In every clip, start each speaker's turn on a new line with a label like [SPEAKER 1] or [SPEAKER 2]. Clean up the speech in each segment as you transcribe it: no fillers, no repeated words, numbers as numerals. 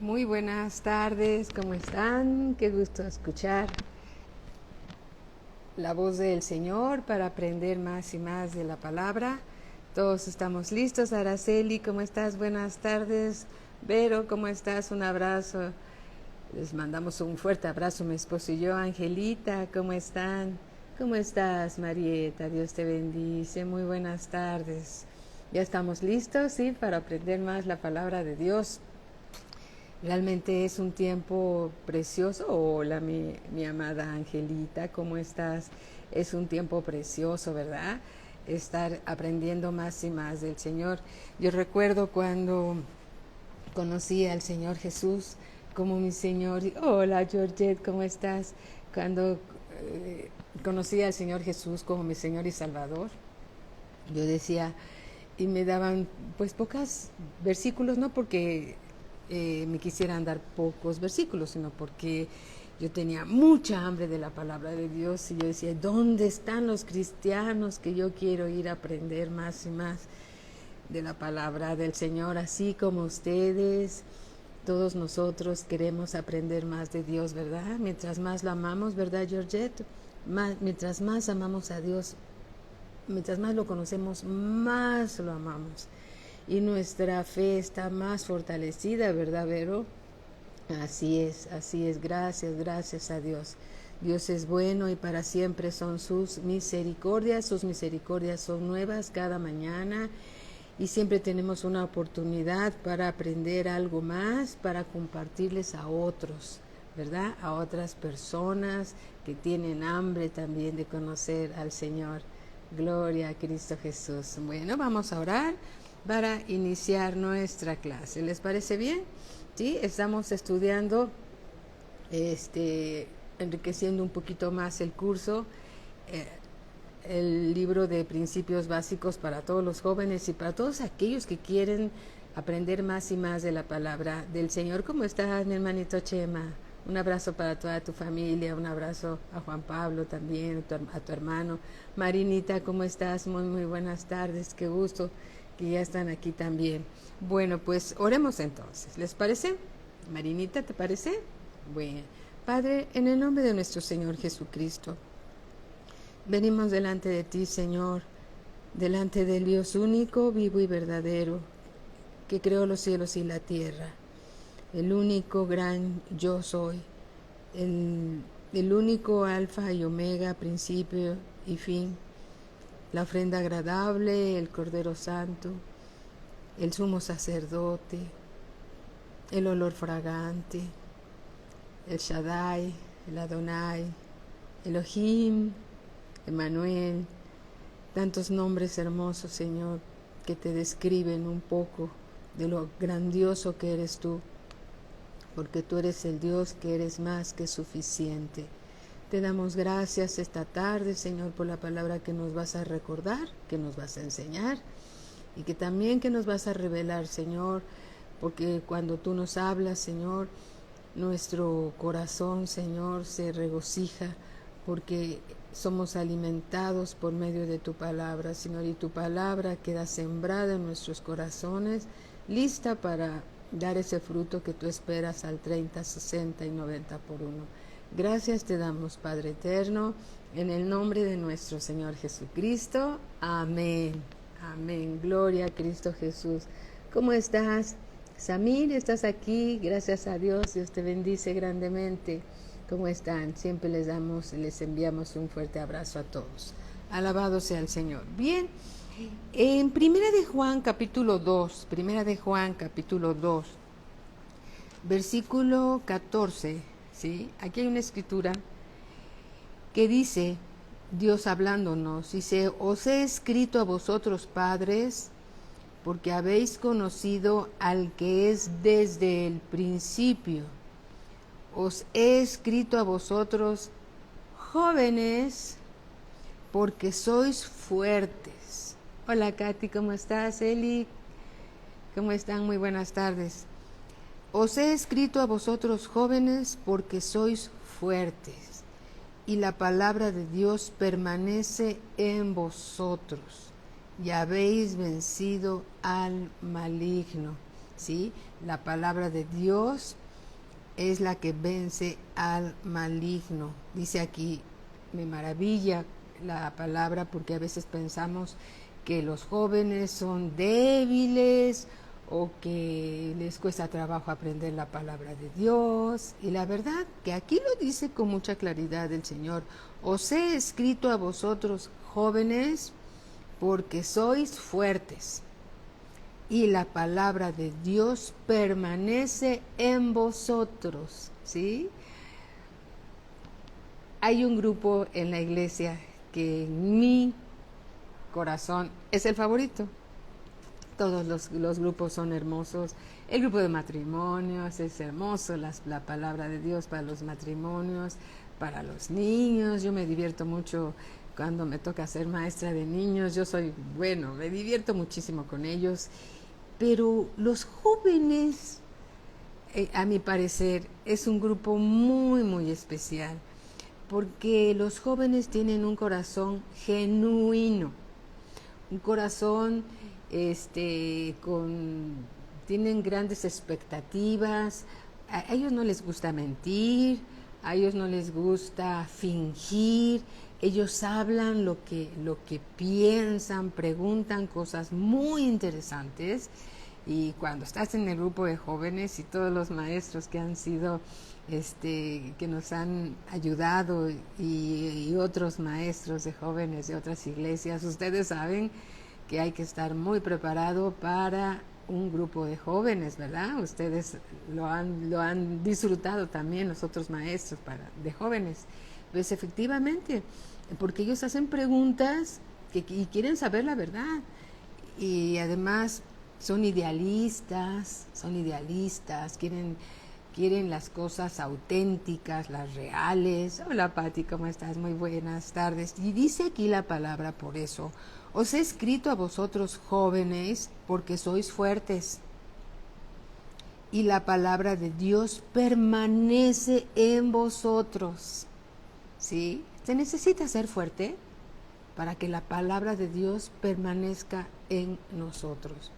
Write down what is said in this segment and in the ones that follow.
[SPEAKER 1] Muy buenas tardes, ¿cómo están? Qué gusto escuchar la voz del Señor para aprender más y más de la palabra. Todos estamos listos. Araceli, ¿cómo estás? Buenas tardes. Vero, ¿cómo estás? Un abrazo. Les mandamos un fuerte abrazo, mi esposo y yo. Angelita, ¿cómo están? ¿Cómo estás, Marieta? Dios te bendice. Muy buenas tardes. Ya estamos listos, ¿sí? Para aprender más la palabra de Dios. Realmente es un tiempo precioso. Hola, mi amada Angelita, ¿cómo estás? Es un tiempo precioso, ¿verdad? Estar aprendiendo más y más del Señor. Yo recuerdo cuando conocí al Señor Jesús como mi Señor. Hola, Georgette, ¿cómo estás? Cuando conocí al Señor Jesús como mi Señor y Salvador, yo decía, y me daban pues pocos versículos, no porque me quisieran dar pocos versículos, sino porque yo tenía mucha hambre de la palabra de Dios y yo decía, ¿dónde están los cristianos que yo quiero ir a aprender más y más de la palabra del Señor? Así como ustedes, todos nosotros queremos aprender más de Dios, ¿verdad? Mientras más lo amamos, ¿verdad, Georgette? Mientras más amamos a Dios, mientras más lo conocemos, más lo amamos. Y nuestra fe está más fortalecida, ¿verdad, Vero? Así es. Gracias a Dios. Dios es bueno y para siempre son sus misericordias son nuevas cada mañana y siempre tenemos una oportunidad para aprender algo más, para compartirles a otros, ¿verdad? A otras personas que tienen hambre también de conocer al Señor. Gloria a Cristo Jesús. Bueno, vamos a orar para iniciar nuestra clase. ¿Les parece bien? Sí, estamos estudiando, enriqueciendo un poquito más el curso, el libro de principios básicos para todos los jóvenes y para todos aquellos que quieren aprender más y más de la palabra del Señor. ¿Cómo estás, mi hermanito Chema? Un abrazo para toda tu familia, un abrazo a Juan Pablo también, a tu hermano. Marinita, ¿cómo estás? Muy buenas tardes, qué gusto que ya están aquí también. Bueno, pues oremos entonces, ¿les parece? Marinita, ¿te parece? Bueno, Padre, en el nombre de nuestro Señor Jesucristo, venimos delante de ti, Señor, delante del Dios único, vivo y verdadero, que creó los cielos y la tierra, el único gran yo soy, el único alfa y omega, principio y fin, la ofrenda agradable, el Cordero Santo, el sumo sacerdote, el olor fragante, el Shaddai, el Adonai, Elohim, Emmanuel, tantos nombres hermosos, Señor, que te describen un poco de lo grandioso que eres tú, porque tú eres el Dios que eres más que suficiente. Te damos gracias esta tarde, Señor, por la palabra que nos vas a recordar, que nos vas a enseñar y que también que nos vas a revelar, Señor, porque cuando tú nos hablas, Señor, nuestro corazón, Señor, se regocija porque somos alimentados por medio de tu palabra, Señor, y tu palabra queda sembrada en nuestros corazones, lista para dar ese fruto que tú esperas al 30, 60 y 90 por uno. Gracias te damos, Padre eterno, en el nombre de nuestro Señor Jesucristo. Amén. Amén. Gloria a Cristo Jesús. ¿Cómo estás? Samir, ¿estás aquí? Gracias a Dios. Dios te bendice grandemente. ¿Cómo están? Siempre les enviamos un fuerte abrazo a todos. Alabado sea el Señor. Bien, en Primera de Juan capítulo 2, versículo 14, ¿sí? Aquí hay una escritura que dice, Dios hablándonos, dice, os he escrito a vosotros padres, porque habéis conocido al que es desde el principio. Os he escrito a vosotros jóvenes, porque sois fuertes. Hola Katy, ¿cómo estás? Eli, ¿cómo están? Muy buenas tardes. Os he escrito a vosotros jóvenes, porque sois fuertes, y la palabra de Dios permanece en vosotros, y habéis vencido al maligno. ¿sí? La palabra de Dios es la que vence al maligno. Dice aquí, me maravilla la palabra porque a veces pensamos que los jóvenes son débiles o que les cuesta trabajo aprender la palabra de Dios. Y la verdad que aquí lo dice con mucha claridad el Señor. Os he escrito a vosotros jóvenes porque sois fuertes y la palabra de Dios permanece en vosotros, ¿sí? Hay un grupo en la iglesia que en mi corazón es el favorito. Todos los grupos son hermosos. El grupo de matrimonios es hermoso, la palabra de Dios para los matrimonios, para los niños. Yo me divierto mucho cuando me toca ser maestra de niños. Me divierto muchísimo con ellos. Pero los jóvenes, a mi parecer, es un grupo muy, muy especial, porque los jóvenes tienen un corazón genuino, un corazón tienen grandes expectativas, a ellos no les gusta mentir, a ellos no les gusta fingir, ellos hablan lo que piensan, preguntan cosas muy interesantes. Y cuando estás en el grupo de jóvenes y todos los maestros que han sido, que nos han ayudado y otros maestros de jóvenes de otras iglesias, ustedes saben que hay que estar muy preparado para un grupo de jóvenes, ¿verdad? Ustedes lo han disfrutado también los otros maestros de jóvenes. Pues efectivamente, porque ellos hacen preguntas y quieren saber la verdad. Y además son idealistas, quieren las cosas auténticas, las reales. Hola Pati, ¿cómo estás? Muy buenas tardes. Y dice aquí la palabra por eso. Os he escrito a vosotros jóvenes porque sois fuertes y la palabra de Dios permanece en vosotros. ¿Sí? Se necesita ser fuerte para que la palabra de Dios permanezca en nosotros.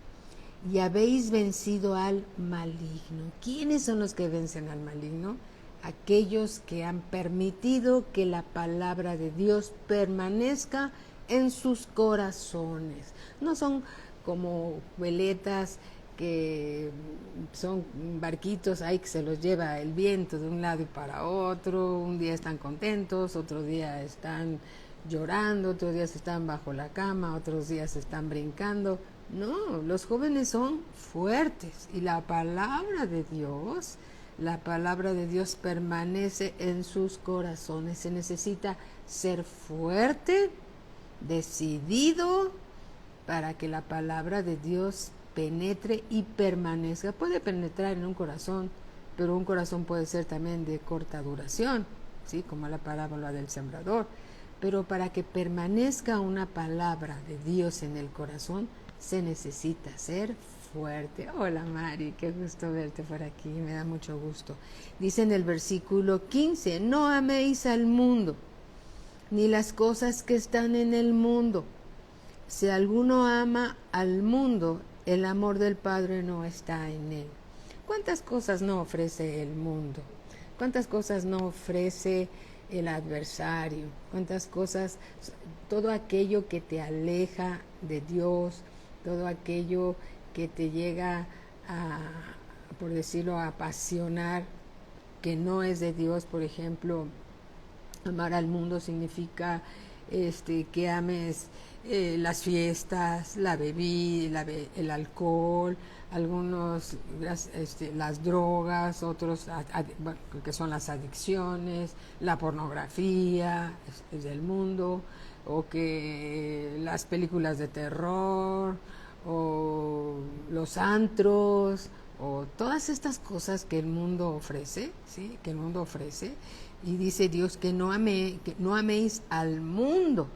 [SPEAKER 1] Y habéis vencido al maligno. ¿Quiénes son los que vencen al maligno? Aquellos que han permitido que la palabra de Dios permanezca en sus corazones. No son como veletas que son barquitos ahí que se los lleva el viento de un lado y para otro. Un día están contentos, otro día están llorando, otros días están bajo la cama, otros días están brincando. No, los jóvenes son fuertes y la palabra de Dios permanece en sus corazones. Se necesita ser fuerte, decidido, para que la palabra de Dios penetre y permanezca. Puede penetrar en un corazón, pero un corazón puede ser también de corta duración, ¿sí? Como la parábola del sembrador. Pero para que permanezca una palabra de Dios en el corazón, se necesita ser fuerte. Hola Mari, qué gusto verte por aquí, me da mucho gusto. Dice en el versículo 15, no améis al mundo, ni las cosas que están en el mundo. Si alguno ama al mundo, el amor del Padre no está en él. ¿Cuántas cosas no ofrece el mundo? ¿Cuántas cosas no ofrece el adversario? ¿Cuántas cosas? Todo aquello que te aleja de Dios, todo aquello que te llega a, por decirlo, a apasionar, que no es de Dios. Por ejemplo, amar al mundo significa que ames las fiestas, la bebida, el alcohol, algunos las drogas, otros que son las adicciones, la pornografía es del mundo, o que las películas de terror, o los antros, o todas estas cosas que el mundo ofrece, ¿sí? Que el mundo ofrece. Y dice Dios que no améis al mundo,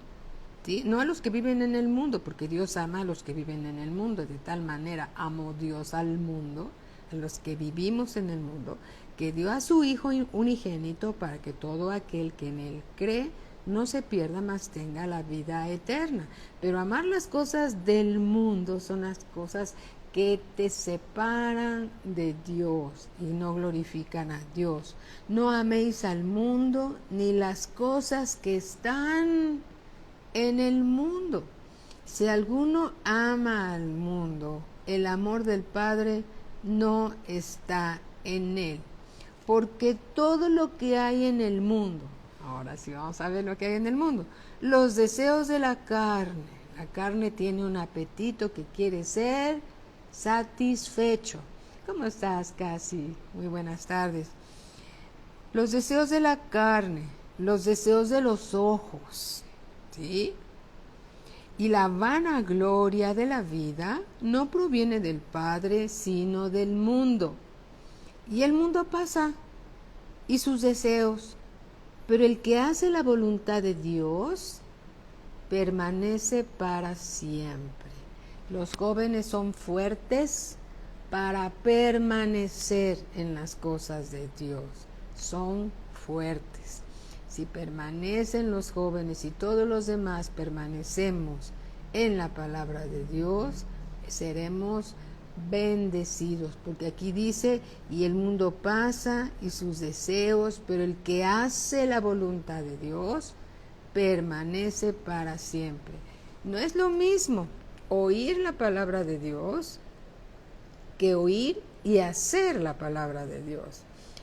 [SPEAKER 1] ¿sí? No a los que viven en el mundo, porque Dios ama a los que viven en el mundo. De tal manera amó Dios al mundo, a los que vivimos en el mundo, que dio a su Hijo unigénito para que todo aquel que en él cree no se pierda, mas tenga la vida eterna. Pero amar las cosas del mundo son las cosas que te separan de Dios y no glorifican a Dios. No améis al mundo ni las cosas que están en el mundo. Si alguno ama al mundo, el amor del Padre no está en él. Porque todo lo que hay en el mundo, ahora sí vamos a ver lo que hay en el mundo, los deseos de la carne tiene un apetito que quiere ser satisfecho. ¿Cómo estás, Casi? Muy buenas tardes. Los deseos de la carne, los deseos de los ojos, ¿sí? Y la vanagloria de la vida no proviene del Padre, sino del mundo. Y el mundo pasa, y sus deseos, pero el que hace la voluntad de Dios permanece para siempre. Los jóvenes son fuertes para permanecer en las cosas de Dios. Son fuertes. Si permanecen los jóvenes y todos los demás permanecemos en la palabra de Dios, seremos bendecidos, porque aquí dice, y el mundo pasa y sus deseos, pero el que hace la voluntad de Dios permanece para siempre. No es lo mismo oír la palabra de Dios que oír y hacer la palabra de Dios.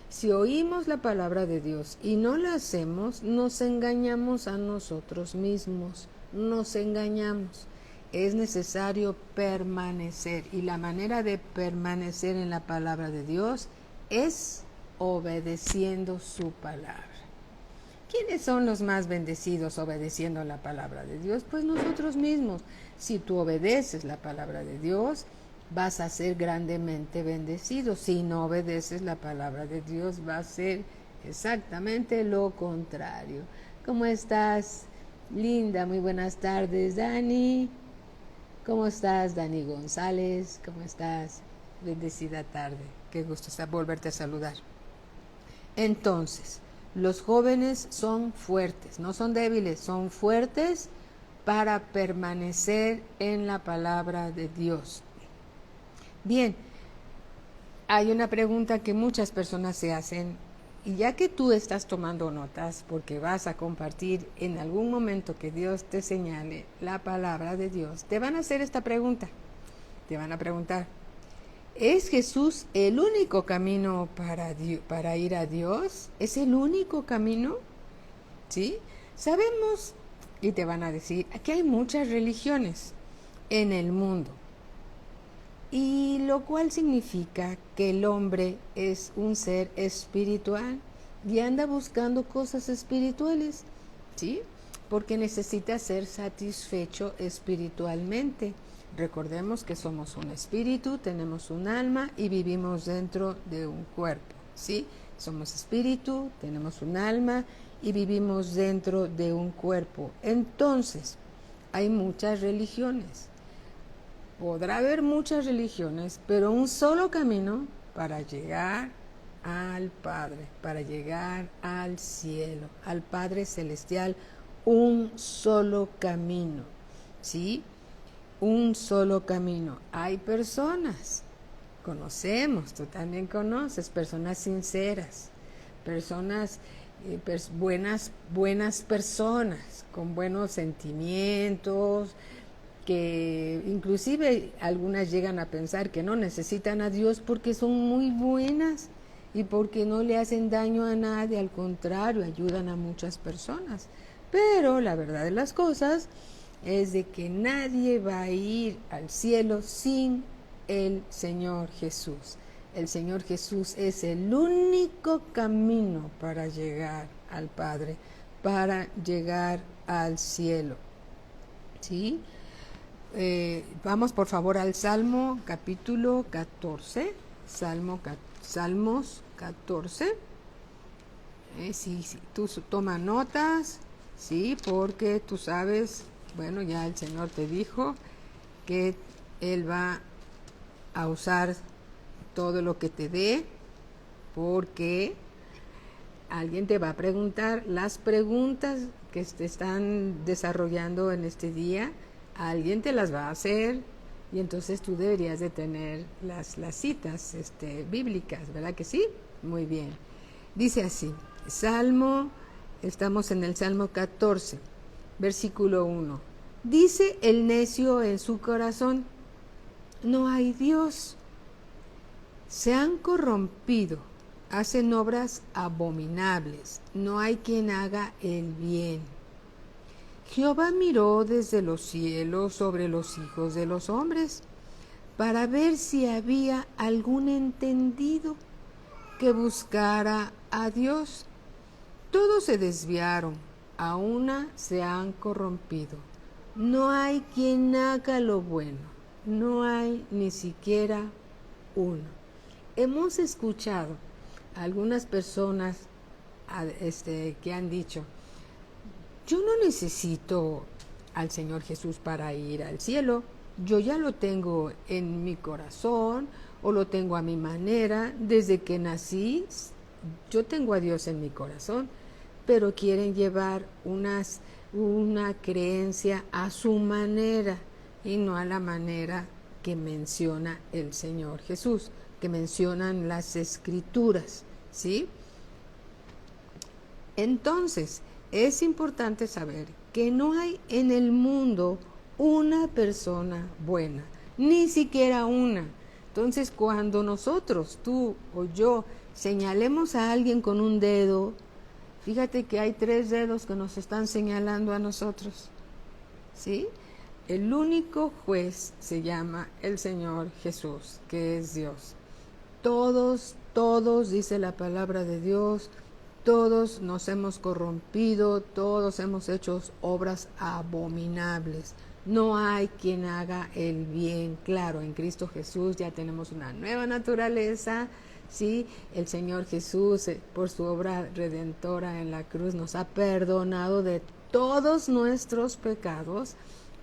[SPEAKER 1] Si oímos la palabra de Dios y no la hacemos, nos engañamos a nosotros mismos, nos engañamos. Es necesario permanecer, y la manera de permanecer en la palabra de Dios es obedeciendo su palabra. ¿Quiénes son los más bendecidos obedeciendo la palabra de Dios? Pues nosotros mismos. Si tú obedeces la palabra de Dios, vas a ser grandemente bendecido. Si no obedeces la palabra de Dios, va a ser exactamente lo contrario. ¿Cómo estás, Linda? Muy buenas tardes, Dani. ¿Cómo estás, Dani González? ¿Cómo estás? Bendecida tarde. Qué gusto está volverte a saludar. Entonces, los jóvenes son fuertes, no son débiles, son fuertes para permanecer en la palabra de Dios. Bien, hay una pregunta que muchas personas se hacen, y ya que tú estás tomando notas, porque vas a compartir en algún momento que Dios te señale la palabra de Dios, te van a hacer esta pregunta. Te van a preguntar, ¿es Jesús el único camino para ir a Dios? ¿Es el único camino? ¿Sí? Sabemos, y te van a decir, que hay muchas religiones en el mundo, y lo cual significa que el hombre es un ser espiritual y anda buscando cosas espirituales, ¿sí? Porque necesita ser satisfecho espiritualmente. Recordemos que somos un espíritu, tenemos un alma y vivimos dentro de un cuerpo, ¿sí? Somos espíritu, tenemos un alma y vivimos dentro de un cuerpo. Entonces, hay muchas religiones. Podrá haber muchas religiones, pero un solo camino para llegar al Padre, para llegar al cielo, al Padre Celestial, un solo camino, ¿sí? Un solo camino. Hay personas, conocemos, tú también conoces, personas sinceras, personas buenas personas, con buenos sentimientos, que inclusive algunas llegan a pensar que no necesitan a Dios porque son muy buenas y porque no le hacen daño a nadie, al contrario, ayudan a muchas personas. Pero la verdad de las cosas es de que nadie va a ir al cielo sin el Señor Jesús. El Señor Jesús es el único camino para llegar al Padre, para llegar al cielo. ¿Sí? Vamos por favor al Salmo capítulo 14, Salmos 14. Sí, tú toma notas, sí, porque tú sabes, bueno, ya el Señor te dijo que Él va a usar todo lo que te dé, porque alguien te va a preguntar las preguntas que te están desarrollando en este día, alguien te las va a hacer y entonces tú deberías de tener las citas bíblicas, ¿verdad que sí? Muy bien. Dice así, estamos en el Salmo 14, versículo 1. Dice el necio en su corazón, no hay Dios. Se han corrompido, hacen obras abominables, no hay quien haga el bien. Jehová miró desde los cielos sobre los hijos de los hombres, para ver si había algún entendido que buscara a Dios. Todos se desviaron, a una se han corrompido. No hay quien haga lo bueno, no hay ni siquiera uno. Hemos escuchado a algunas personas que han dicho, yo no necesito al Señor Jesús para ir al cielo, yo ya lo tengo en mi corazón o lo tengo a mi manera, desde que nací yo tengo a Dios en mi corazón, pero quieren llevar una creencia a su manera y no a la manera que menciona el Señor Jesús, que mencionan las Escrituras, ¿sí? Entonces, es importante saber que no hay en el mundo una persona buena, ni siquiera una. Entonces, cuando nosotros, tú o yo, señalemos a alguien con un dedo, fíjate que hay 3 dedos que nos están señalando a nosotros, ¿sí? El único juez se llama el Señor Jesús, que es Dios. Todos, dice la palabra de Dios, todos nos hemos corrompido, todos hemos hecho obras abominables. No hay quien haga el bien. Claro, en Cristo Jesús ya tenemos una nueva naturaleza, ¿sí? El Señor Jesús, por su obra redentora en la cruz, nos ha perdonado de todos nuestros pecados,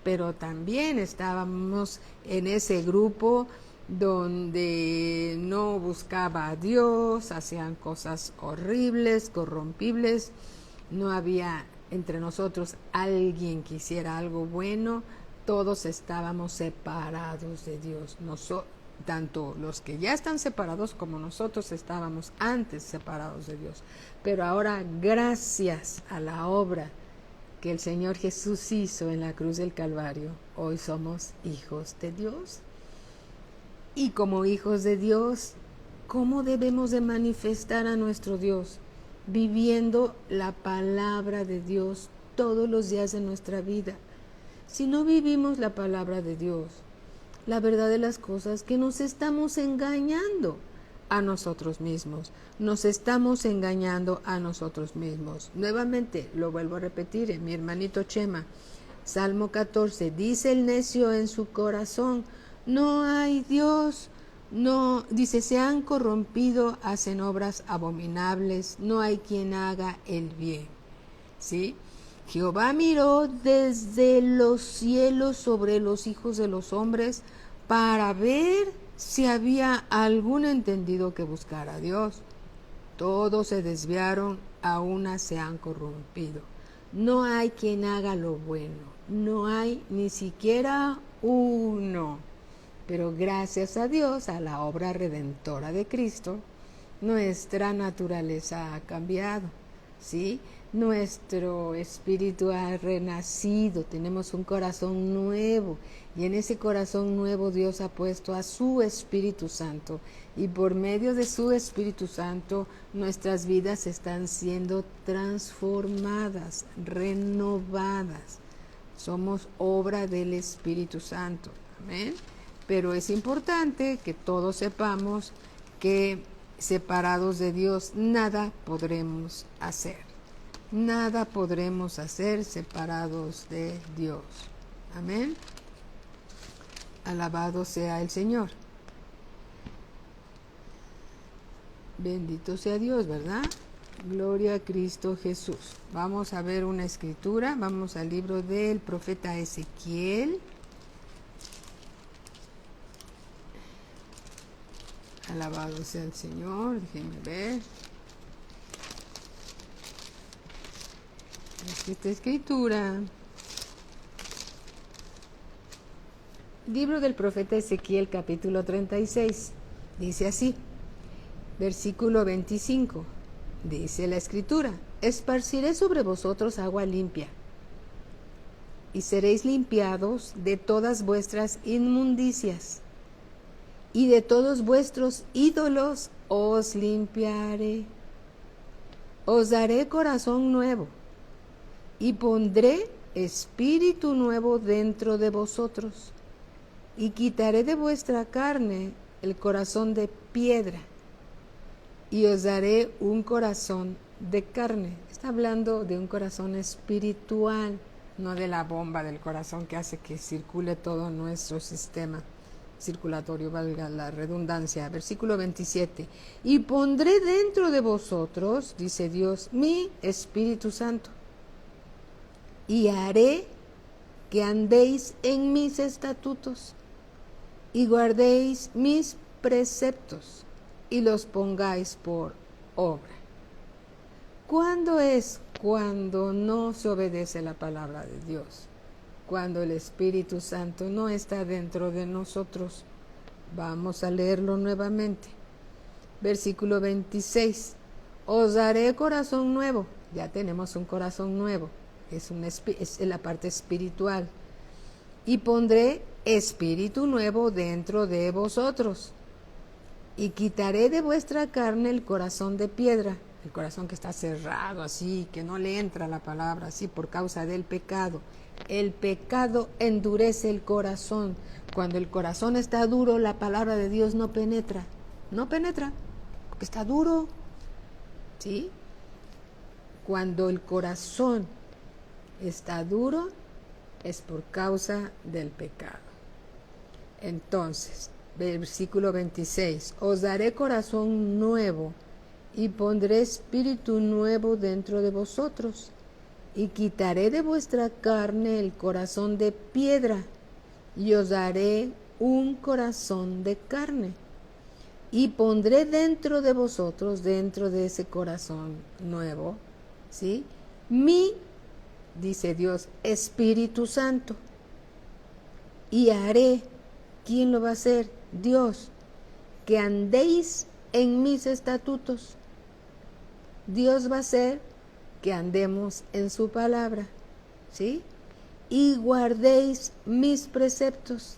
[SPEAKER 1] pero también estábamos en ese grupo donde no buscaba a Dios, hacían cosas horribles, corrompibles, no había entre nosotros alguien que hiciera algo bueno, todos estábamos separados de Dios, tanto los que ya están separados como nosotros estábamos antes separados de Dios. Pero ahora, gracias a la obra que el Señor Jesús hizo en la cruz del Calvario, hoy somos hijos de Dios. Y como hijos de Dios, ¿cómo debemos de manifestar a nuestro Dios? Viviendo la palabra de Dios todos los días de nuestra vida. Si no vivimos la palabra de Dios, la verdad de las cosas que nos estamos engañando a nosotros mismos. Nos estamos engañando a nosotros mismos. Nuevamente, lo vuelvo a repetir, en mi hermanito Chema, Salmo 14, dice el necio en su corazón, no hay Dios, no, dice, se han corrompido, hacen obras abominables, no hay quien haga el bien, ¿sí? Jehová miró desde los cielos sobre los hijos de los hombres para ver si había algún entendido que buscara a Dios. Todos se desviaron, a una se han corrompido. No hay quien haga lo bueno, no hay ni siquiera uno. Pero gracias a Dios, a la obra redentora de Cristo, nuestra naturaleza ha cambiado, ¿sí? Nuestro espíritu ha renacido, tenemos un corazón nuevo y en ese corazón nuevo Dios ha puesto a su Espíritu Santo y por medio de su Espíritu Santo nuestras vidas están siendo transformadas, renovadas. Somos obra del Espíritu Santo, amén. Pero es importante que todos sepamos que separados de Dios nada podremos hacer. Nada podremos hacer separados de Dios. Amén. Alabado sea el Señor. Bendito sea Dios, ¿verdad? Gloria a Cristo Jesús. Vamos a ver una escritura. Vamos al libro del profeta Ezequiel. Alabado sea el Señor, déjenme ver. Esta escritura. Libro del profeta Ezequiel, capítulo 36. Dice así, versículo 25. Dice la escritura: esparciré sobre vosotros agua limpia, y seréis limpiados de todas vuestras inmundicias, y de todos vuestros ídolos os limpiaré. Os daré corazón nuevo, y pondré espíritu nuevo dentro de vosotros, y quitaré de vuestra carne el corazón de piedra, y os daré un corazón de carne. Está hablando de un corazón espiritual, no de la bomba del corazón que hace que circule todo nuestro sistema circulatorio, valga la redundancia. Versículo 27. Y pondré dentro de vosotros, dice Dios, mi Espíritu Santo, y haré que andéis en mis estatutos, y guardéis mis preceptos, y los pongáis por obra. ¿Cuándo es cuando no se obedece la palabra de Dios? Cuando el Espíritu Santo no está dentro de nosotros. Vamos a leerlo nuevamente. Versículo 26. Os daré corazón nuevo. Ya tenemos un corazón nuevo. Es la parte espiritual. Y pondré espíritu nuevo dentro de vosotros. Y quitaré de vuestra carne el corazón de piedra, el corazón que está cerrado así, que no le entra la palabra así por causa del pecado. El pecado endurece el corazón. Cuando el corazón está duro, la palabra de Dios no penetra, porque está duro, ¿sí? Cuando el corazón está duro, es por causa del pecado. Entonces, versículo 26, os daré corazón nuevo y pondré espíritu nuevo dentro de vosotros, y quitaré de vuestra carne el corazón de piedra, y os daré un corazón de carne, y pondré dentro de vosotros, dentro de ese corazón nuevo, ¿sí? Dice Dios, Espíritu Santo, y haré, ¿quién lo va a hacer? Dios, que andéis en mis estatutos. Dios va a hacer que andemos en su palabra, ¿sí? Y guardéis mis preceptos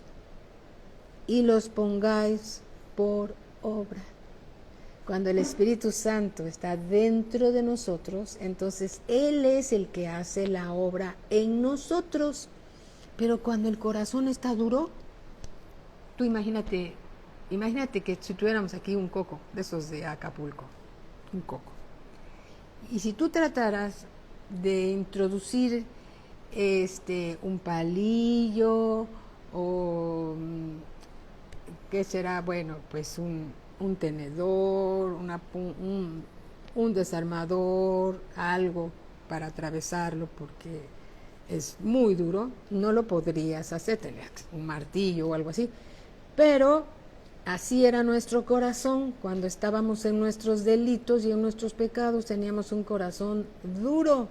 [SPEAKER 1] y los pongáis por obra. Cuando el Espíritu Santo está dentro de nosotros, entonces Él es el que hace la obra en nosotros. Pero cuando el corazón está duro, tú imagínate que si tuviéramos aquí un coco, de esos de Acapulco, un coco. Y si tú trataras de introducir un palillo o ¿qué será? Bueno, pues un tenedor, un desarmador, algo para atravesarlo porque es muy duro, no lo podrías hacer, un martillo o algo así. Pero así era nuestro corazón cuando estábamos en nuestros delitos y en nuestros pecados, teníamos un corazón duro.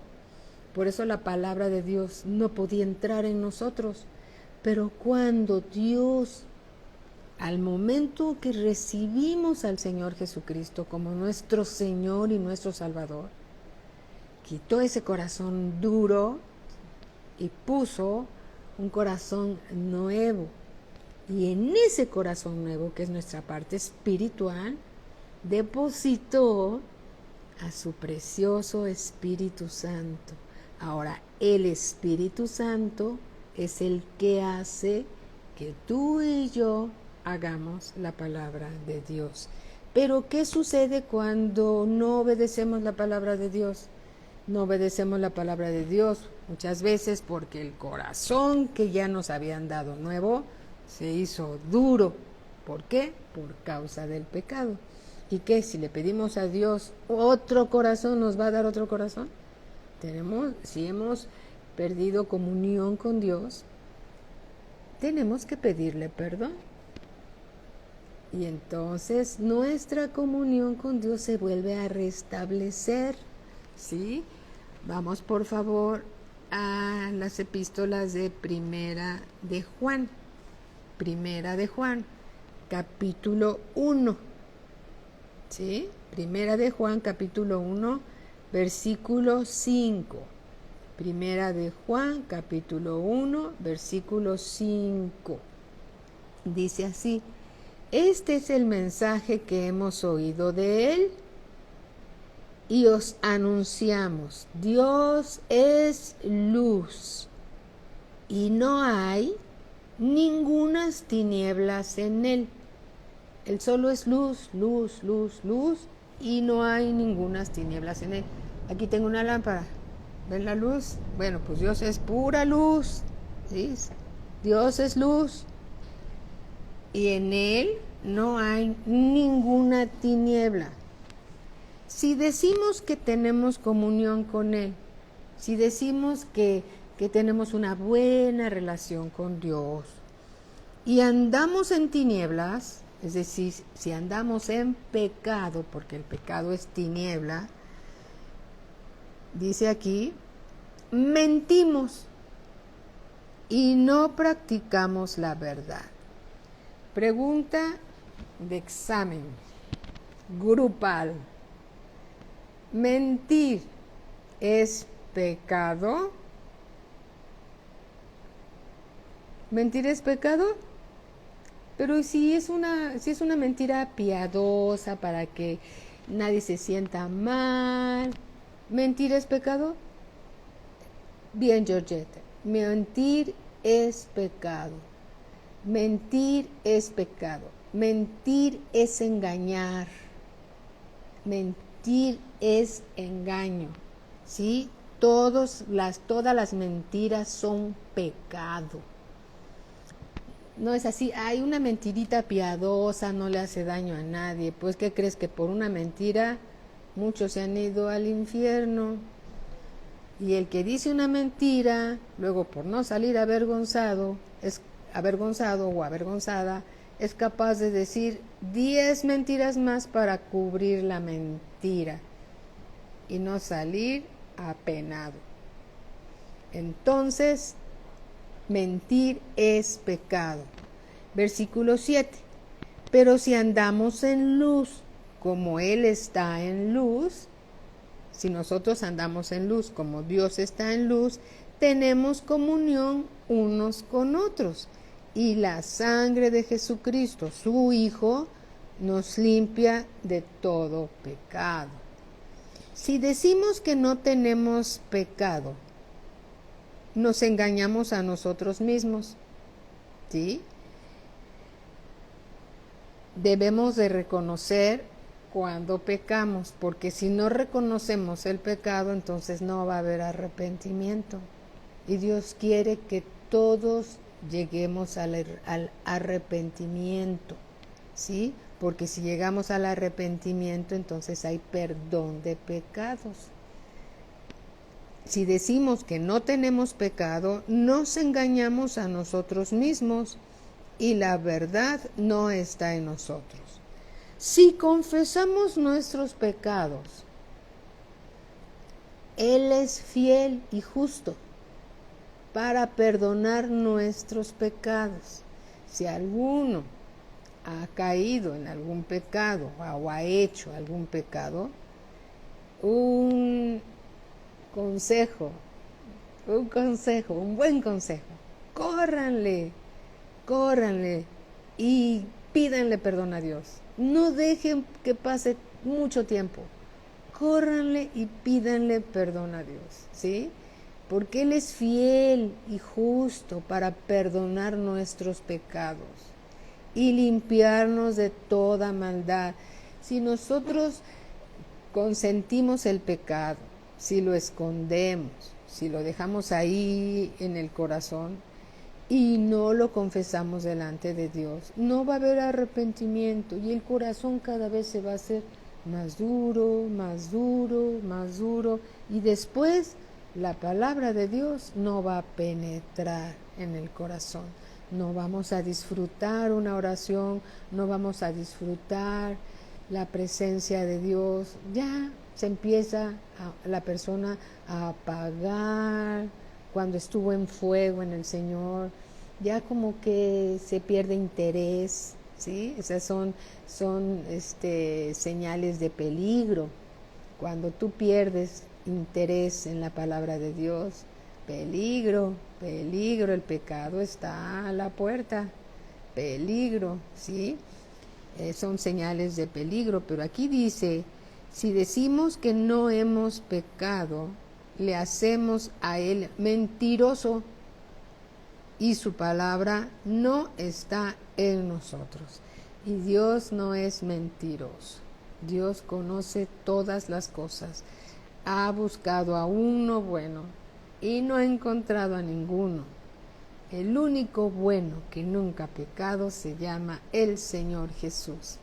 [SPEAKER 1] Por eso la palabra de Dios no podía entrar en nosotros. Pero cuando Dios, al momento que recibimos al Señor Jesucristo como nuestro Señor y nuestro Salvador, quitó ese corazón duro y puso un corazón nuevo. Y en ese corazón nuevo, que es nuestra parte espiritual, depositó a su precioso Espíritu Santo. Ahora, el Espíritu Santo es el que hace que tú y yo hagamos la palabra de Dios. Pero, ¿qué sucede cuando no obedecemos la palabra de Dios? No obedecemos la palabra de Dios muchas veces porque el corazón que ya nos habían dado nuevo se hizo duro. ¿Por qué? Por causa del pecado. ¿Y qué? Si le pedimos a Dios otro corazón, ¿nos va a dar otro corazón? Si hemos perdido comunión con Dios, tenemos que pedirle perdón. Y entonces nuestra comunión con Dios se vuelve a restablecer, ¿sí? Vamos por favor a las epístolas de Primera de Juan. Primera de Juan, capítulo 1. ¿Sí? Primera de Juan, capítulo 1, versículo 5. Primera de Juan, capítulo 1, versículo 5. Dice así: este es el mensaje que hemos oído de él y os anunciamos. Dios es luz y no hay ningunas tinieblas en él. Él solo es luz, luz, luz, luz, y no hay ningunas tinieblas en él. Aquí tengo una lámpara. ¿Ven la luz? Bueno, pues Dios es pura luz. ¿Sí? Dios es luz. Y en él no hay ninguna tiniebla. Si decimos que tenemos comunión con él, si decimos que tenemos una buena relación con Dios y andamos en tinieblas, es decir, si andamos en pecado, porque el pecado es tiniebla, dice aquí, mentimos y no practicamos la verdad. Pregunta de examen grupal. ¿Mentir es pecado? ¿Mentir es pecado? Pero si es una mentira piadosa para que nadie se sienta mal, ¿mentir es pecado? Bien, Georgette, mentir es pecado. Mentir es pecado. Mentir es engañar. Mentir es engaño. ¿Sí? Todas las mentiras son pecado. No es así, hay una mentirita piadosa, no le hace daño a nadie. Pues, ¿qué crees? Que por una mentira muchos se han ido al infierno. Y el que dice una mentira, luego por no salir avergonzado o avergonzada, es capaz de decir 10 mentiras más para cubrir la mentira y no salir apenado. Entonces, mentir es pecado. Versículo 7. Pero si andamos en luz, como Él está en luz, si nosotros andamos en luz, como Dios está en luz, tenemos comunión unos con otros. Y la sangre de Jesucristo, su Hijo, nos limpia de todo pecado. Si decimos que no tenemos pecado, nos engañamos a nosotros mismos, ¿sí? Debemos de reconocer cuando pecamos, porque si no reconocemos el pecado, entonces no va a haber arrepentimiento. Y Dios quiere que todos lleguemos al arrepentimiento, ¿sí? Porque si llegamos al arrepentimiento, entonces hay perdón de pecados. Si decimos que no tenemos pecado, nos engañamos a nosotros mismos y la verdad no está en nosotros. Si confesamos nuestros pecados, Él es fiel y justo para perdonar nuestros pecados. Si alguno ha caído en algún pecado o ha hecho algún pecado, un buen consejo, córranle y pídanle perdón a Dios. No dejen que pase mucho tiempo. Córranle y pídanle perdón a Dios, ¿sí? Porque Él es fiel y justo para perdonar nuestros pecados y limpiarnos de toda maldad. Si nosotros consentimos el pecado, si lo escondemos, si lo dejamos ahí en el corazón y no lo confesamos delante de Dios, no va a haber arrepentimiento y el corazón cada vez se va a hacer más duro, más duro, más duro, y después la palabra de Dios no va a penetrar en el corazón. No vamos a disfrutar una oración, no vamos a disfrutar la presencia de Dios. Ya se empieza la persona a apagar. Cuando estuvo en fuego en el Señor, ya como que se pierde interés, ¿sí? Esas son señales de peligro. Cuando tú pierdes interés en la palabra de Dios, peligro, peligro, el pecado está a la puerta, peligro, ¿sí? Son señales de peligro, pero aquí dice, si decimos que no hemos pecado, le hacemos a él mentiroso y su palabra no está en nosotros. Y Dios no es mentiroso. Dios conoce todas las cosas. Ha buscado a uno bueno y no ha encontrado a ninguno. El único bueno que nunca ha pecado se llama el Señor Jesús.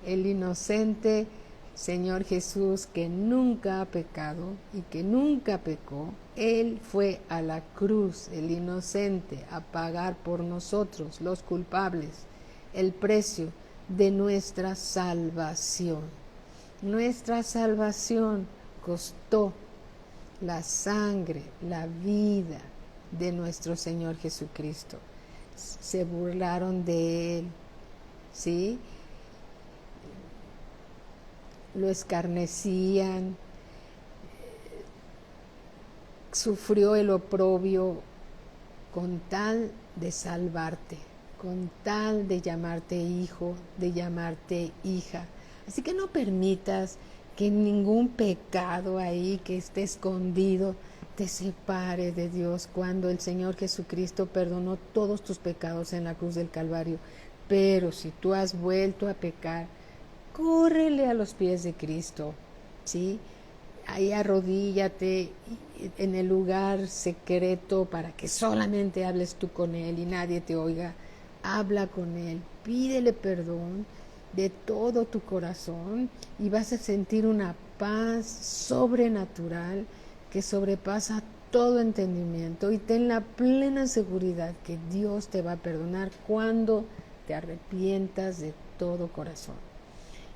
[SPEAKER 1] El inocente Señor Jesús que nunca ha pecado y que nunca pecó, Él fue a la cruz, el inocente, a pagar por nosotros, los culpables, el precio de nuestra salvación. Nuestra salvación costó la sangre, la vida de nuestro Señor Jesucristo. Se burlaron de Él, ¿sí? Lo escarnecían, sufrió el oprobio con tal de salvarte, con tal de llamarte hijo, de llamarte hija. Así que no permitas que ningún pecado ahí que esté escondido te separe de Dios, cuando el Señor Jesucristo perdonó todos tus pecados en la cruz del Calvario. Pero si tú has vuelto a pecar, córrele a los pies de Cristo, ¿sí? Ahí arrodíllate en el lugar secreto para que solamente hables tú con Él y nadie te oiga. Habla con Él, pídele perdón de todo tu corazón y vas a sentir una paz sobrenatural que sobrepasa todo entendimiento, y ten la plena seguridad que Dios te va a perdonar cuando te arrepientas de todo corazón.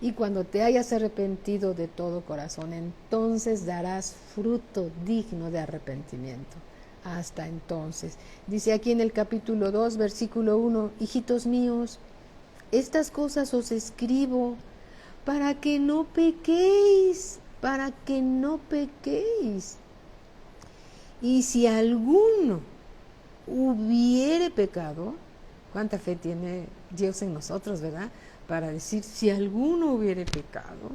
[SPEAKER 1] Y cuando te hayas arrepentido de todo corazón, entonces darás fruto digno de arrepentimiento. Hasta entonces. Dice aquí en el capítulo 2, versículo 1, hijitos míos, estas cosas os escribo para que no pequéis, para que no pequéis. Y si alguno hubiere pecado, ¿cuánta fe tiene Dios en nosotros, verdad? Para decir, si alguno hubiere pecado,